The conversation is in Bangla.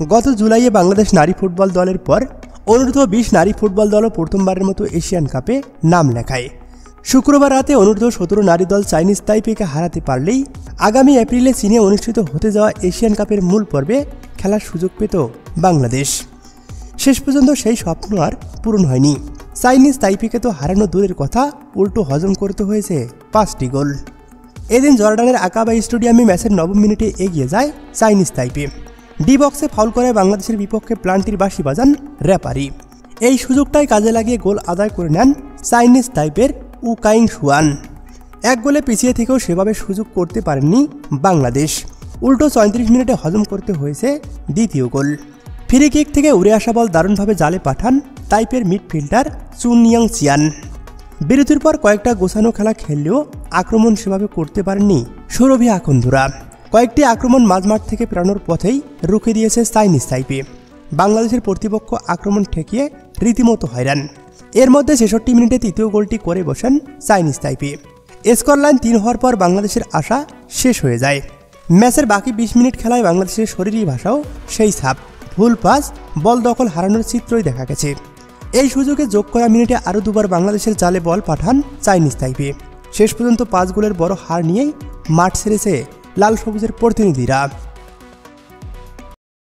গত জুলাইয়ে বাংলাদেশ নারী ফুটবল দলের পর অনূর্ধ্ব-20 নারী ফুটবল দলও প্রথমবারের মতো এশিয়ান কাপে নাম লেখায়। শুক্রবার রাতে অনূর্ধ্ব-17 নারী দল চাইনিজ তাইপেকে হারাতে পারলেই আগামী এপ্রিলে চীনে অনুষ্ঠিত হতে যাওয়া এশিয়ান কাপের মূল পর্বে খেলার সুযোগ পেত বাংলাদেশ। শেষ পর্যন্ত সেই স্বপ্ন আর পূরণ হয়নি। চাইনিজ তাইপেকে তো হারানো দূরের কথা, উল্টো হজম করতে হয়েছে 5টি গোল। এদিন জর্ডানের আকাবা স্টেডিয়ামে ম্যাচের 9 মিনিটে এগিয়ে যায় চাইনিজ তাইপে। ডি বক্সে ফাউল করে বাংলাদেশের বিপক্ষে প্লান্টির বাঁশি বাজান রেফারি। এই সুযোগটাই কাজে লাগিয়ে গোল আদায় করে নেন চাইনিজ তাইপের উ কাইং শুয়ান। এক গোলে পিছিয়ে থেকেও সেভাবে সুযোগ করতে পারেননি বাংলাদেশ। উল্টো 34 মিনিটে হজম করতে হয়েছে দ্বিতীয় গোল। ফ্রি কিক থেকে উড়ে আসা বল দারুণভাবে জালে পাঠান তাইপের মিডফিল্ডার চুনইয়াং চিয়ান। বিরতির পর কয়েকটা গোছানো খেলা খেললেও আক্রমণ সেভাবে করতে পারেননি সুরভি আখন্দুরা। কয়েকটি আক্রমণ মাঝমাঠ থেকে পেরানোর পথেই রুখে দিয়েছে চাইনিজ তাইপে। বাংলাদেশের প্রতিপক্ষ আক্রমণ ঠেকিয়ে রীতিমতো হয়রান। এর মধ্যে 66 মিনিটে তৃতীয় গোলটি করে বসেন চাইনিজ তাইপে। স্কোর লাইন 3 হওয়ার পর বাংলাদেশের আশা শেষ হয়ে যায়। ম্যাচের বাকি 20 মিনিট খেলায় বাংলাদেশের শরীরী ভাষাও সেই ছাপ। ভুল পাস, বল দখল হারানোর চিত্রই দেখা গেছে। এই সুযোগে যোগ করা মিনিটে আরও দুবার বাংলাদেশের জালে বল পাঠান চাইনিজ তাইপে। শেষ পর্যন্ত 5 গোলের বড় হার নিয়েই মাঠ ছেড়েছে লাল সবুজের প্রতিনিধিরা।